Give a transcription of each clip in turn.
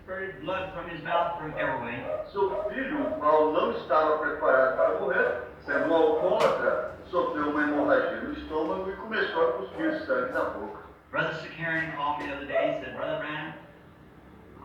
spurted blood from his mouth from every way. Seu filho, o qual não estava preparado para morrer, sendo um alcoólatra, sofreu uma hemorragia no estômago e começou a cuspir sangue na boca. Brother Sakarian called me the other day and said, Brother Branham,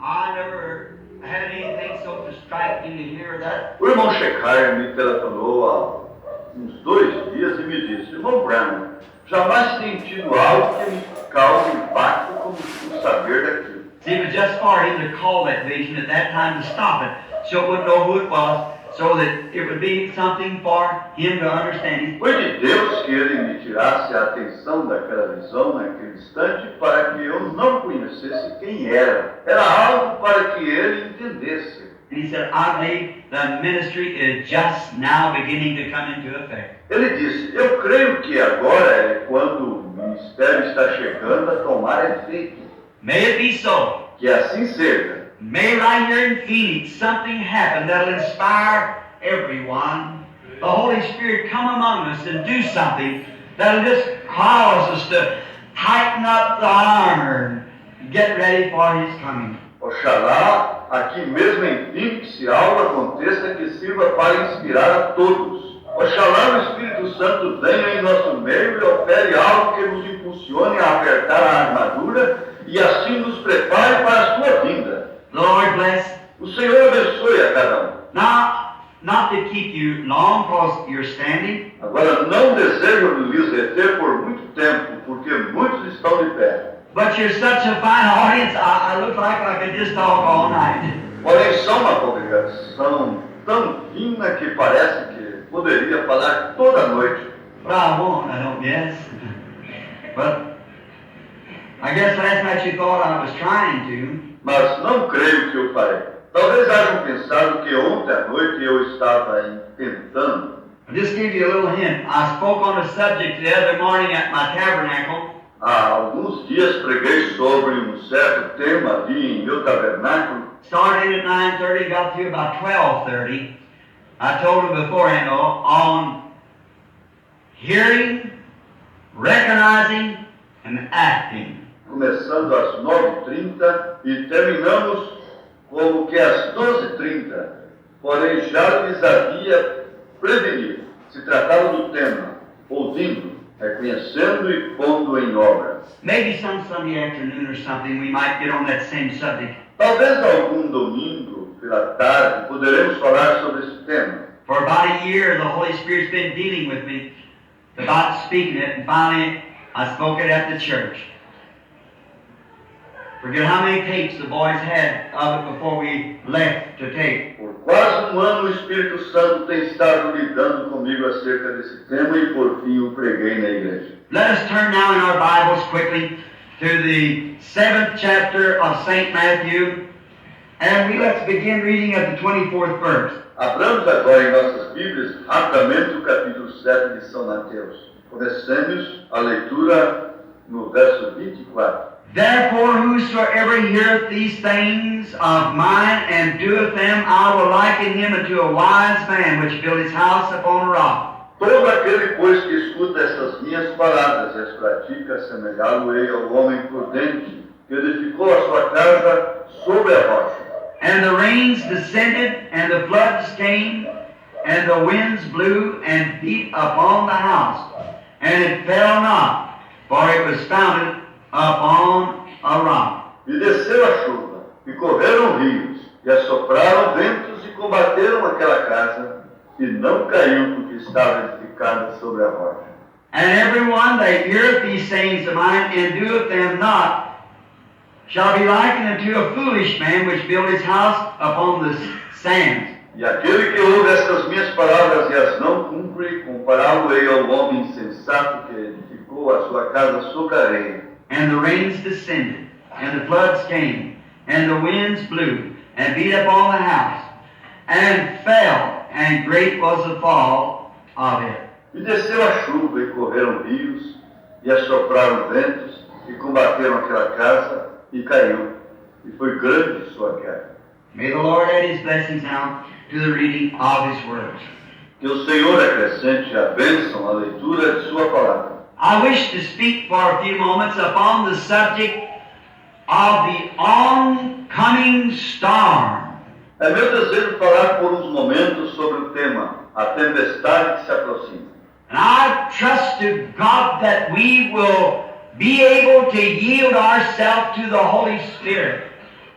I never had anything so distracting to hear that. O irmão Shekhar me telefonou há uns 2 dias e me disse: Irmão Branham, jamais tenho tido algo que me cause impacto como o saber daquilo. See, it was just for him to call that vision at that time to stop it, so it wouldn't know who it was, so that it would be something for him to understand. Foi de Deus que ele me tirasse a atenção daquela visão naquele instante para que eu não conhecesse quem era. Era algo para que ele entendesse. And he said, I believe the ministry is just now beginning to come into effect. Ele disse: eu creio que agora é quando o ministério está chegando a tomar efeito. May it be so. Que assim seja. May right here in Phoenix something happen that'll inspire everyone. The Holy Spirit come among us and do something that'll just cause us to tighten up the armor and get ready for His coming. Oxalá, aqui mesmo em Phoenix, algo aconteça que sirva para inspirar a todos. Oxalá o Espírito Santo venha em nosso meio e opere algo que nos impulsione a apertar a armadura e assim nos prepare para a sua vinda. The Lord bless. O Senhor abençoe a cada um. Now, not to keep you long, because you're standing. Agora, não desejo lhes reter por muito tempo, porque muitos estão de pé. But you're such a fine audience, I look like I could just talk all night. Porém, são uma congregação tão fina que parece que poderia falar toda a noite. But I won't, I don't guess. But I guess last night you thought I was trying to. Mas não creio que eu farei. Talvez hajam pensado que ontem à noite eu estava tentando. I'll just give you a little hint. I spoke on a subject the other morning at my tabernacle. Há alguns dias preguei sobre um certo tema ali em meu tabernáculo. Started at 9:30, got to about 12:30. I told them beforehand on hearing, recognizing, and acting. Começando às 9h30 e terminamos como que às 12h30. Porém, já lhes havia prevenido. Se tratava do tema, ouvindo, reconhecendo e pondo em obra. Maybe some Sunday afternoon or something we might get on that same subject. Talvez algum domingo, pela tarde, poderemos falar sobre esse tema. For about a year, the Holy Spirit's been dealing with me about speaking it, and finally I spoke it at the church. Forget how many tapes the boys had of it before we left to take. Por quase um ano o Espírito Santo tem estado lidando comigo acerca desse tema e por fim o preguei na igreja. Let us turn now in our Bibles quickly to the 7th chapter of St. Matthew, and let's begin reading at the 24th verse. Abramos agora em nossas Bíblias rapidamente o capítulo 7 de São Mateus. Comecemos a leitura no verso 24. Therefore, whosoever heareth these things of mine and doeth them, I will liken him unto a wise man which built his house upon a rock. Todo aquele, pois, que escuta estas minhas palavras e as pratica, assemelhá-lo-ei ao homem prudente, que edificou a sua casa sobre a rocha. And the rains descended, and the floods came, and the winds blew and beat upon the house, and it fell not, for it was founded upon a rock. E desceu a chuva, e correram rios, e assopraram ventos, e combateram aquela casa, e não caiu, porque estava edificada sobre a rocha. And everyone that heareth these sayings of mine, and doeth them not, shall be likened unto a foolish man which built his house upon the sands. E aquele que ouve estas minhas palavras e as não cumpre, compará-lo-ei ao homem insensato que edificou a sua casa sobre a areia. And the rains descended, and the floods came, and the winds blew, and beat upon the house, and fell, and great was the fall of it. E desceu a chuva, e correram rios, e assopraram ventos, e combateram aquela casa, e caiu, e foi grande sua queda. May the Lord add His blessings now to the reading of His words. Que o Senhor acrescente a bênção à leitura de sua palavra. I wish to speak for a few moments upon the subject of the oncoming storm. É meu desejo falar por uns momentos sobre o tema, a tempestade que se aproxima. And I trust to God that we will be able to yield ourselves to the Holy Spirit.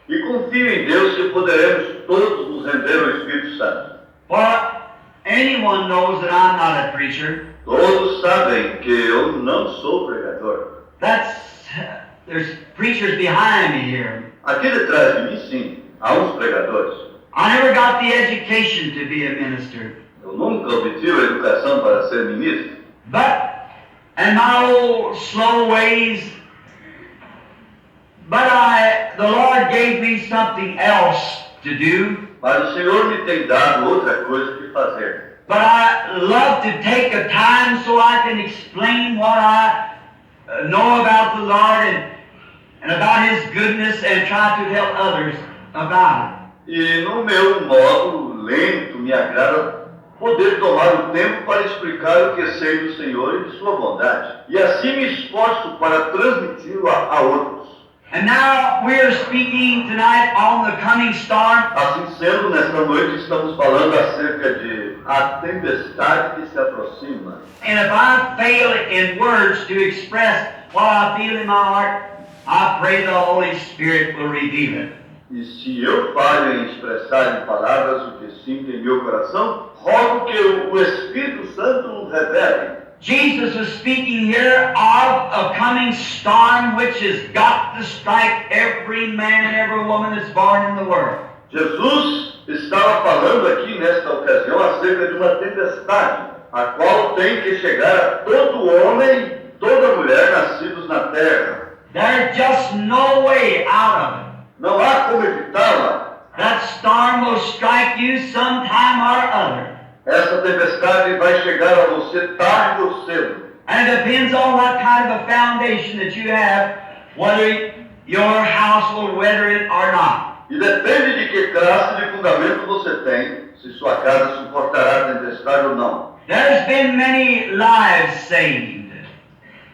E confio em Deus que poderemos todos nos render ao Espírito Santo. For anyone knows that I'm not a preacher. Todos sabem que eu não sou pregador. There's preachers behind me here. Aqui detrás de mim, sim, há uns pregadores. I never got the education to be a minister. Eu nunca obtive a educação para ser ministro. But, in my old slow ways, the Lord gave me something else to do. Mas o Senhor me tem dado outra coisa que fazer. But I love to take a time so I can explain what I know about the Lord and about His goodness and try to help others about it. E no meu modo lento me agrada poder tomar o tempo para explicar o que sei do Senhor e de sua bondade. E assim me esforço para transmiti-lo a outros. And now we are speaking tonight on the coming storm. Assim sendo, nesta noite estamos falando acerca de a tempestade que se aproxima. And if I fail in words to express what I feel in my heart, I pray the Holy Spirit will reveal it. E se eu falho em expressar em palavras o que sinto em meu coração, rogo que o Espírito Santo revele. Jesus is speaking here of a coming storm which has got to strike every man and every woman that's born in the world. Jesus estava falando aqui nesta ocasião acerca de uma tempestade, a qual tem que chegar a todo homem e toda mulher nascidos na terra. There's just no way out of it. Não há como evitá-la. That storm will strike you sometime or other. Essa tempestade vai chegar a você tarde ou cedo. And it depends on what kind of a foundation that you have, whether your house will weather it or not. E depende de que classe de fundamento você tem, se sua casa suportará a tempestade ou não. There's been many lives saved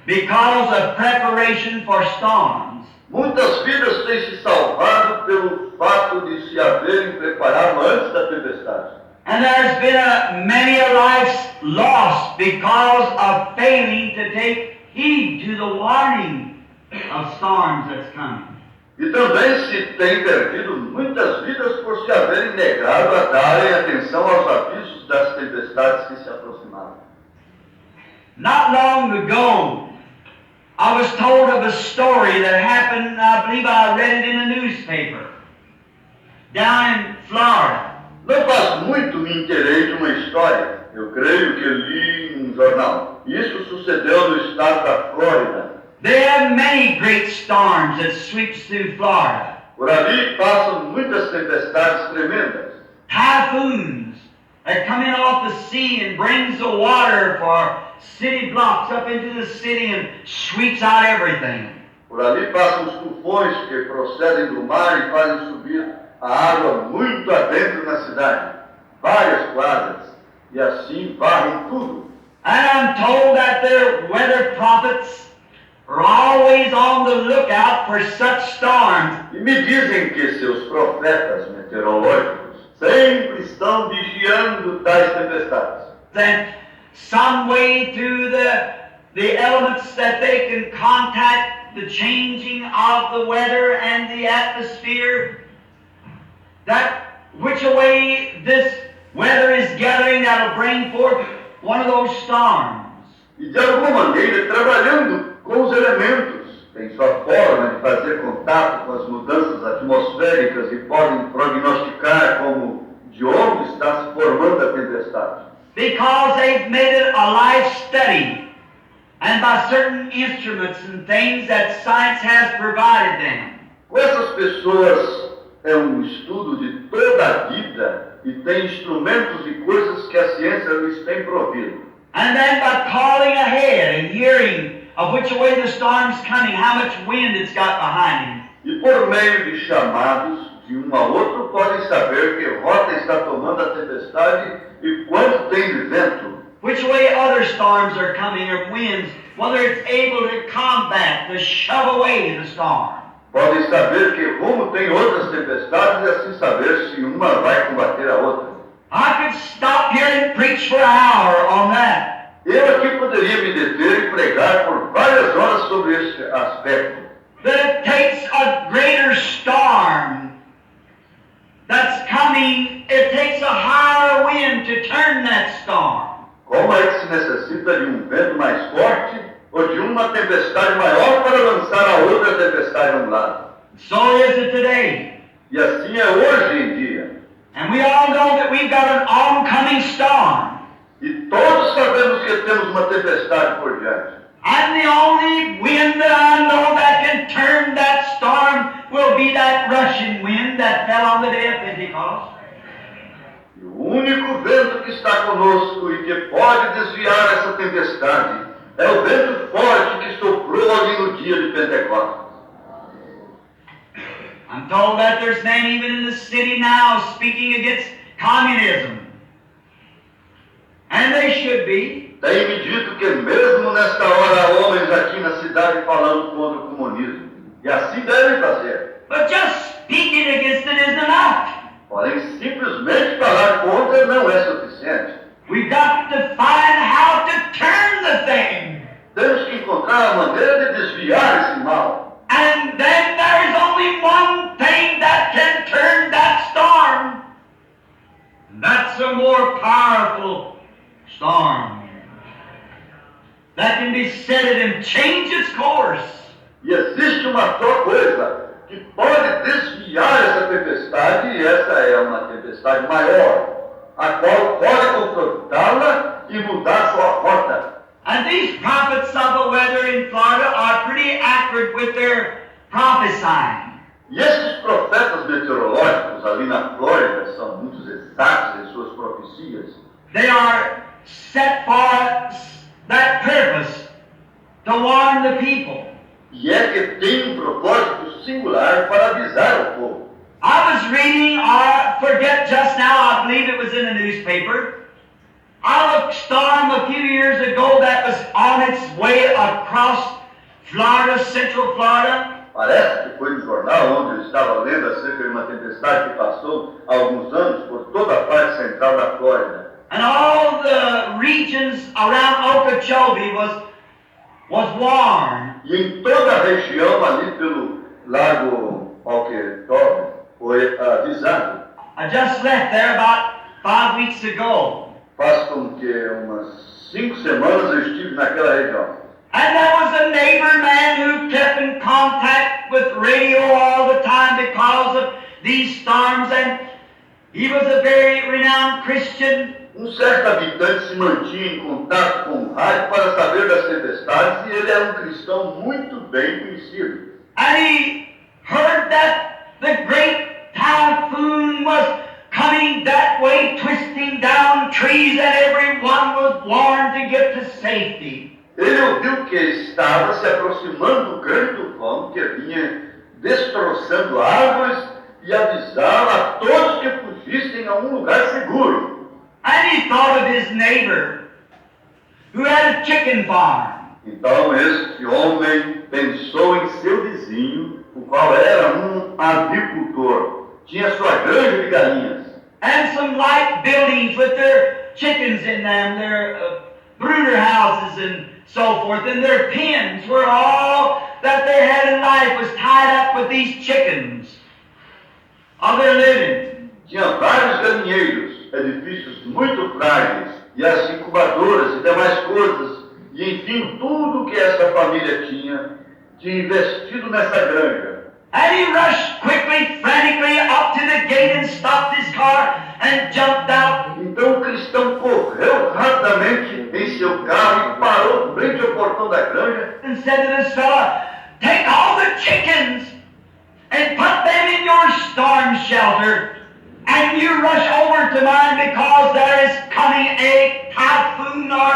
because of preparation for storms. Muitas vidas têm se salvado pelo fato de se haverem preparado antes da tempestade. And there's been many lives lost because of failing to take heed to the warning of storms that's coming. E também se tem perdido muitas vidas por se haverem negado a darem atenção aos avisos das tempestades que se aproximaram. Not long ago, I was told of a story that happened, I believe I read it in a newspaper, down in Florida. Não faz muito me inteirei de uma história, eu creio que li em um jornal. Isso sucedeu no estado da Flórida. There are many great storms that sweeps through Florida. Por ali passam muitas tempestades tremendas. Typhoons that come in off the sea and brings the water for city blocks up into the city and sweeps out everything. Por ali passam os tufões que procedem do mar e fazem subir a água muito adentro na cidade, várias quadras, e assim varrem tudo. And I'm told that their weather prophets are always on the lookout for such storms. E me dizem que seus profetas meteorológicos sempre estão vigiando tais tempestades. That some way through the elements that they can contact the changing of the weather and the atmosphere, that which way this weather is gathering that'll bring forth one of those storms. E de alguma maneira, trabalhando com os elementos, tem sua forma de fazer contato com as mudanças atmosféricas e podem prognosticar como de onde está se formando a tempestade. Because they've made it a life study, and by certain instruments and things that science has provided them. Com essas pessoas é um estudo de toda a vida e tem instrumentos e coisas que a ciência lhes tem provido. And then by calling ahead and hearing of which way the storm's coming, how much wind it's got behind him. E por meio de chamados de um a outro podem saber que rota está tomando a tempestade e quanto tem de vento. Which way other storms are coming or winds, whether it's able to combat, to shove away the storm. Podem saber que rumo tem outras tempestades e assim saber se uma vai combater a outra. I could stop here and preach for an hour on that. Eu aqui poderia me deter e pregar por várias horas sobre este aspecto. That it takes a greater storm that's coming, it takes a higher wind to turn that storm. Como é que se necessita de um vento mais forte ou de uma tempestade maior para lançar a outra tempestade a um lado? So is it today. E assim é hoje em dia. And we all know that we've got an oncoming storm. E todos sabemos que temos uma tempestade por diante. And the only wind that I know that can turn that storm will be that rushing wind that fell on the day of Pentecost. E o único vento que está conosco e que pode desviar essa tempestade é o vento forte que soprou ali no dia de Pentecostes. I'm told that there's men even in the city now speaking against communism. And they should be. Tem-me dito que mesmo nesta hora há homens aqui na cidade falando contra o comunismo. E assim devem fazer. But just speaking against it isn't enough. Porém, simplesmente falar contra não é suficiente. We've got to find how to turn the thing. Temos que encontrar a maneira de desviar esse mal. And then there is only one thing that can turn that storm. And that's a more powerful storm that can be set it and change its course. E existe uma só coisa que pode desviar essa tempestade, e essa é uma tempestade maior, a qual pode confrontá-la e mudar sua rota. And these prophets of the weather in Florida are pretty accurate with their prophesying. E esses profetas meteorológicos ali na Flórida são muito exatos em suas profecias. They are set for that purpose, to warn the people. E é que tem um propósito singular para avisar o povo. I was reading, I forget just now, I believe it was in the newspaper, of a storm a few years ago that was on its way across Florida, central Florida. Parece que foi no jornal onde eu estava lendo acerca de uma tempestade que passou há alguns anos por toda a parte central da Flórida. And all the regions around Okeechobee was warned. E em toda a região ali pelo lago Okeechobee foi avisado. I just left there about 5 weeks ago. Faz com que umas 5 semanas eu estive naquela região. And there was a neighbor man who kept in contact with radio all the time because of these storms, and he was a very renowned Christian. Certo habitante se mantinha em contato com o rádio para saber das tempestades, e ele era cristão muito bem conhecido. And he heard that the great typhoon was coming that way, twisting down trees, and everyone was warned to get to safety. Ele ouviu que estava se aproximando do grande tufão que vinha destroçando árvores e avisava a todos que fugissem a um lugar seguro. And he thought of his neighbor who had a chicken farm. Então este homem pensou em seu vizinho, o qual era um avicultor. Tinha sua granja de galinhas. And some light buildings with their chickens in them, their brooder houses and so forth, and their pens were all that they had in life was tied up with these chickens of their living. Tinha vários galinheiros, edifícios muito frágeis, e as incubadoras e demais coisas, e enfim, tudo que essa família tinha investido nessa granja. And he rushed quickly, frantically up to the gate and stopped his car and jumped out. Então o cristão correu rapidamente em seu carro e parou frente ao portão da granja. And said to this fellow, take all the chickens and put them in your storm shelter, and you rush over to mine because there is coming a typhoon or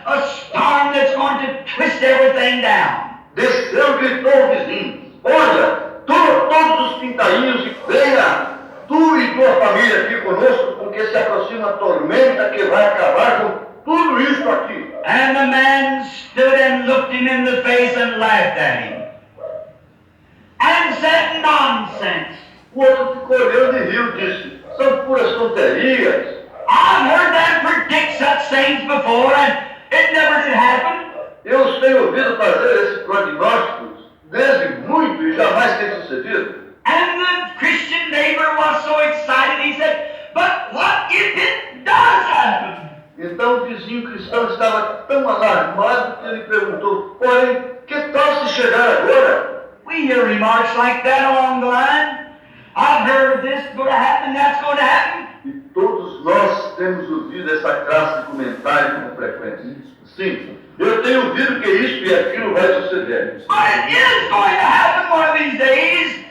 a storm that's going to twist everything down. Desceu e gritou ao vizinho, olha, todos os pintainhos e venha, tu e tua família aqui conosco, porque se aproxima a tormenta que vai acabar com tudo isso aqui. And the man stood and looked him in the face and laughed at him. And said, nonsense. O outro ficou olhando e riu, disse, são puras tonterias. I've heard them predict such things before, and it never did happen. Eu os tenho ouvido fazer esses prognósticos desde muito e jamais tem sucedido. And the Christian neighbor was so excited, he said, but what if it does happen? Então o vizinho cristão estava tão alarmado que ele perguntou, porém, que tal se chegar agora? We hear remarks like that along the line. I've heard of this going to happen, that's going to happen. E todos nós temos ouvido essa classe de comentário com frequência. Sim, eu tenho ouvido que isso e aquilo vai suceder. But it is going to happen one of these days.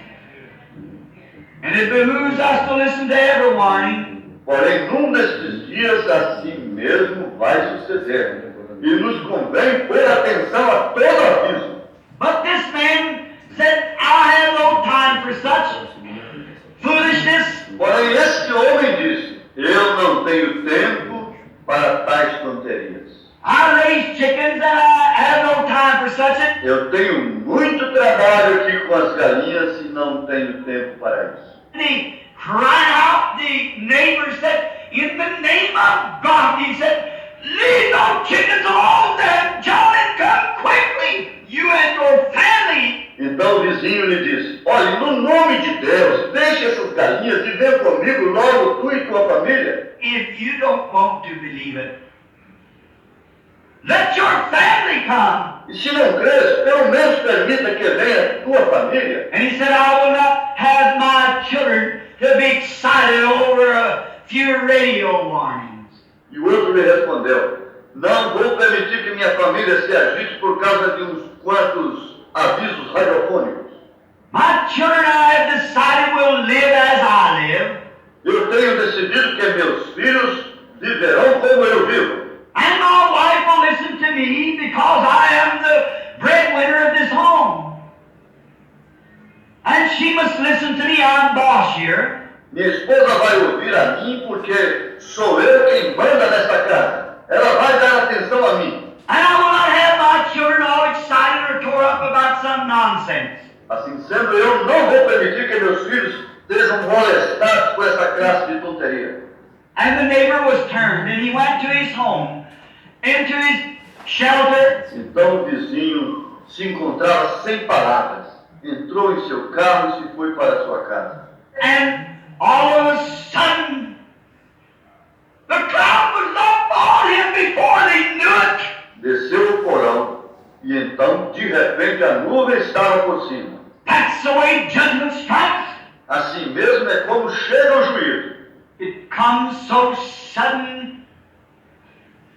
And it behooves us to listen to every warning. Porém, num destes dias, assim mesmo vai suceder. E nos convém pôr atenção a todo aviso. But this man said, I have no time for such foolishness. Porém, este homem disse, eu não tenho tempo para tais tonterias. I raise chickens and I have no time for such it. Eu tenho muito trabalho aqui com as galinhas e não tenho tempo para isso. And he cried out, the neighbor said, in the name of God, he said, leave those chickens alone there, John, and come quickly, you and your family. Então o vizinho lhe disse, olhe, no nome de Deus, deixe essas galinhas e vem comigo logo tu e tua família. If you don't want to believe it, let your family come. E se não crês, pelo menos permita que venha tua família. And he said, I will not have my children to be excited over a few radio warnings. E o outro lhe respondeu, não vou permitir que minha família se agite por causa de uns quantos avisos radiofônicos. My children I have decided will live as I live. Eu tenho decidido que meus filhos viverão como eu vivo. And my wife will listen to me because I am the breadwinner of this home. And she must listen to me, I'm boss here. Minha esposa vai ouvir a mim porque sou eu quem manda nesta casa. Ela vai dar atenção a mim. And I will not have my children all excited or tore up about some nonsense. Assim sendo, eu não vou permitir que meus filhos sejam molestados por essa classe de tonteria. And the neighbor was turned and he went to his home, into his shelter. Então o vizinho se encontrava sem palavras. Entrou em seu carro e se foi para sua casa. And all of a sudden, the cloud was up on him before they knew it. Desceu o porão e então, de repente, a nuvem estava por cima. That's the way judgment strikes. Assim mesmo é como chega o juízo. It comes so sudden.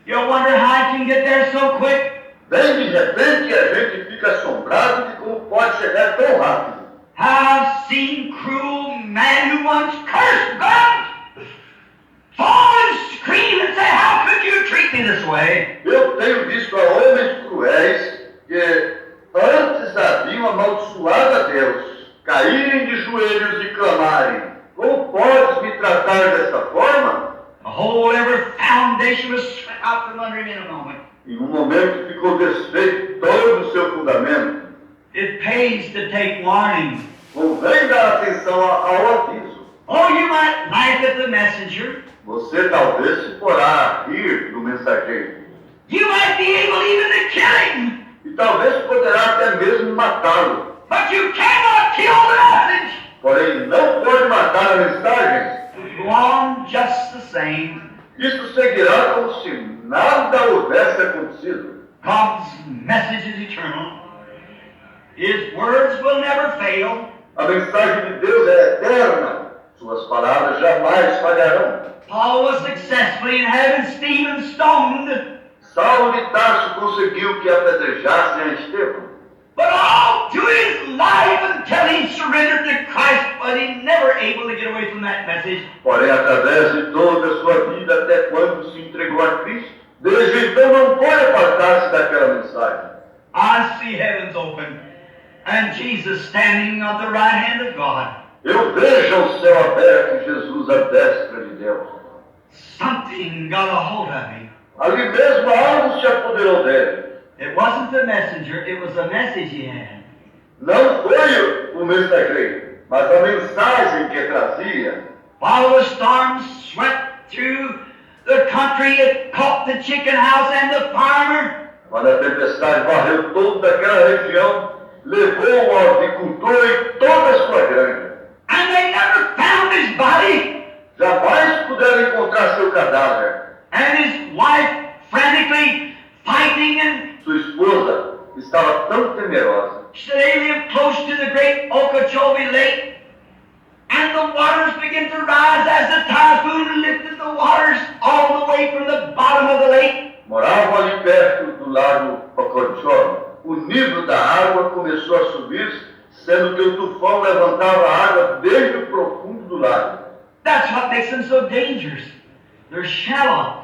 You wonder how it can get there so quick. Bem de repente a gente fica assombrado de como pode chegar tão rápido. I've seen cruel men who once cursed God fall and scream and say, how could you treat me this way? Eu tenho visto a homens cruéis que antes haviam amaldiçoado a Deus, caírem de joelhos e clamarem, como podes me tratar dessa forma? The whole every foundation was swept out from under him in a moment. Em um momento ficou desfeito todo o seu fundamento. It pays to take warning. Convém dar atenção ao aviso. Oh, you might laugh at the messenger. Você talvez se porá a rir do mensageiro. You might be able even to kill him. E talvez poderá até mesmo matá-lo. But you cannot kill the message. Porém, não pode matar a mensagem. Go on just the same. Isso seguirá como se nada houvesse acontecido. God's message is eternal. His words will never fail. A mensagem de Deus é eterna. Suas palavras jamais falharão. Paul was successful in having Stephen stoned. Saulo de Tarso conseguiu que apedrejassem a Estevão. But all to his life until he surrendered to Christ, but he never able to get away from that message. Porém, através de toda a sua vida, até quando se entregou a Cristo, desde então não pode apartar-se daquela mensagem. I see heavens open, and Jesus standing on the right hand of God. Eu vejo o céu aberto e Jesus à destra de Deus. Something got a hold of him. Ali mesmo algo se apoderou dele. It wasn't the messenger, it was the message he had. Não foi o mensageiro, mas a mensagem que trazia. While the storm swept through the country, it caught the chicken house and the farmer. Quando a tempestade varreu toda aquela região, levou o agricultor e toda a sua granja. And they never found his body. Jamais puderam encontrar seu cadáver. And his wife frantically fighting, and Sua esposa estava tão temerosa. they lived close to the great Okeechobee Lake. And the waters began to rise as the typhoon lifted the waters all the way from the bottom of the lake. Moravam ali perto do lago Okeechobee. O nível da água começou a subir, sendo que o tufão levantava a água desde o profundo do lago. That's what makes them so dangerous. They're shallow.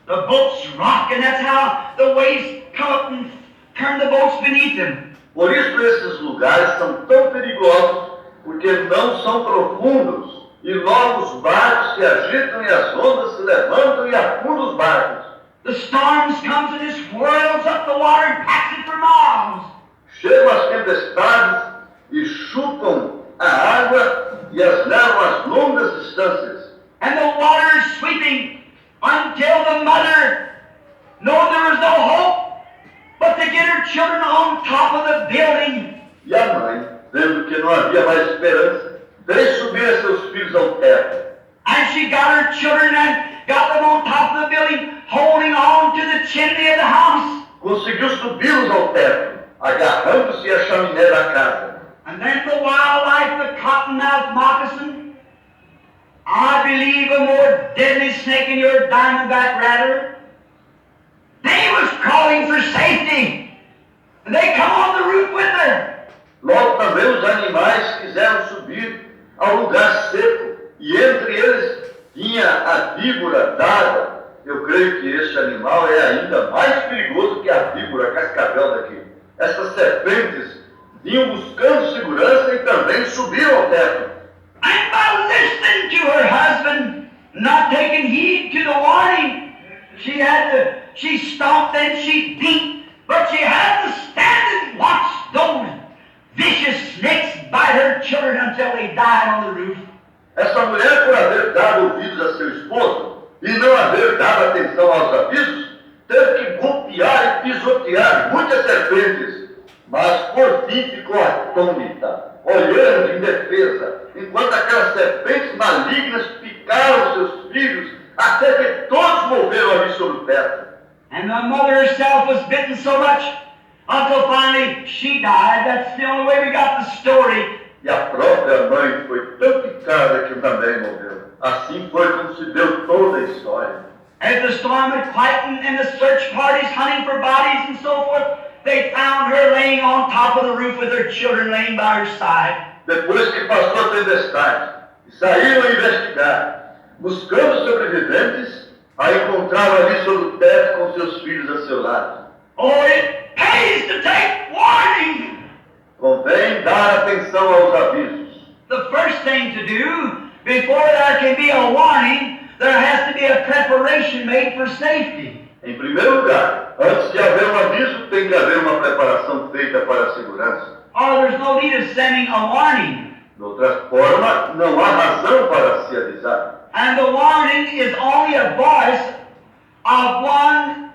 The boats rock, and that's how the waves come up and turn the boats beneath them. Por isso esses lugares são tão perigosos, porque não são profundos, e logo os barcos se agitam e as ondas se levantam e afundam os barcos. The storms comes and it swirls up the water and packs it for miles. Chegam as tempestades e chupam a água e as levam às longas distâncias. And the water is sweeping until the mother knows there is no hope but to get her children on top of the building. E a mãe, vendo que não havia mais esperança, fez subir a seus filhos ao teto. And she got her children and got them on top of the building, holding on to the chimney of the house. Conseguiu subi-los ao teto, agarrando-se à chaminé da casa. And then the wildlife, the cottonmouth moccasin, I believe a more deadly snake in your diamondback rattler, they was calling for safety. And they come on the roof with her. Logo também os animais quiseram subir ao lugar seco, e entre eles tinha a víbora d'água. Eu creio que este animal é ainda mais perigoso que a víbora cascavel daqui. Essas serpentes vinham buscando segurança e também subiram ao teto. And by listening to her husband, not taking heed to the warning, she stomped and she beat, but she had to stand and watch those vicious snakes bite her children until they died on the roof. Essa mulher, por haver dado ouvidos a seu esposo e não haver dado atenção aos avisos, teve que golpear e pisotear muitas serpentes, mas por fim ficou atônita, olhando em defesa, enquanto aquelas serpentes malignas picaram seus filhos, até que todos morreram ali sobre o teto. And the mother herself was bitten so much until finally she died. That's the only way we got the story. E a própria mãe foi tão picada que também morreu. Assim foi como se deu toda a história. As the storm had quietened and the search parties hunting for bodies and so forth, they found her laying on top of the roof with her children laying by her side. Depois que passou a tempestade, saíram a investigar, buscando sobreviventes, a encontraram ali sobre o teto com seus filhos a seu lado. Oh, it pays to take warning! Convém dar atenção aos avisos. The first thing to do, before there can be a warning, there has to be a preparation made for safety. Em primeiro lugar, antes de haver um aviso, tem que haver uma preparação feita para a segurança. Or there's no need of sending a warning. De outra forma, não há razão para se avisar. And the warning is only a voice of one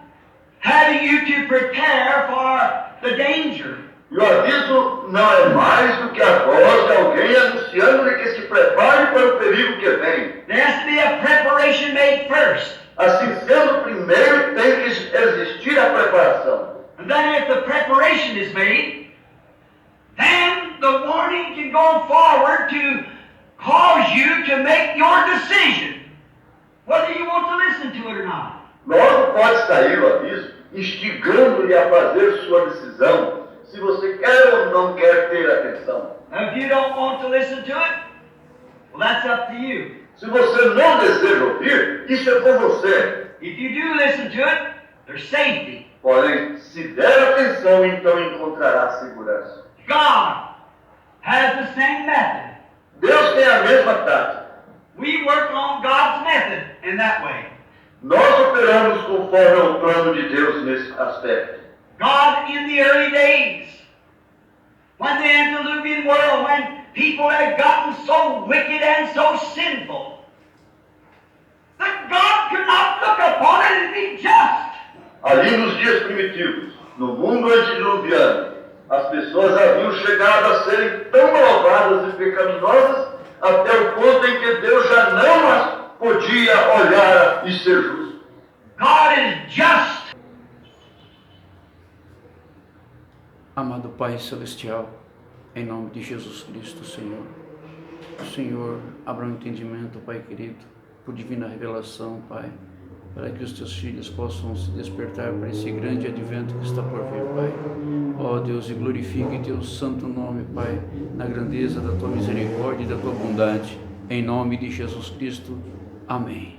having you to prepare for the danger. E o aviso não é mais do que a voz de alguém anunciando-lhe que se prepare para o perigo que vem. There has to be a preparation made first. Assim sendo, primeiro tem que existir a preparação. And then if the preparation is made, then the warning can go forward to cause you to make your decision, whether you want to listen to it or not. Logo pode sair o aviso, instigando-lhe a fazer sua decisão, se você quer ou não quer ter atenção. If you don't want to listen to it, well, that's up to you. Se você não deseja ouvir, isso é com você. If you do listen to it, there's safety. Porém, se der atenção, então encontrará segurança. God has the same method. Deus tem a mesma tática. We work on God's method in that way. Nós operamos conforme ao plano de Deus nesse aspecto. God in the early days when the antediluvian world, when people had gotten so wicked and so sinful that God could not look upon it and be just. Ali nos dias primitivos, no mundo antediluviano, as pessoas haviam chegado a serem tão malvadas e pecaminosas até o ponto em que Deus já não as podia olhar e ser justo. God is just. Amado Pai Celestial, em nome de Jesus Cristo, Senhor. O Senhor abra um entendimento, Pai querido, por divina revelação, Pai, para que os teus filhos possam se despertar para esse grande advento que está por vir, Pai. Ó Deus, e glorifique teu santo nome, Pai, na grandeza da tua misericórdia e da tua bondade. Em nome de Jesus Cristo. Amém.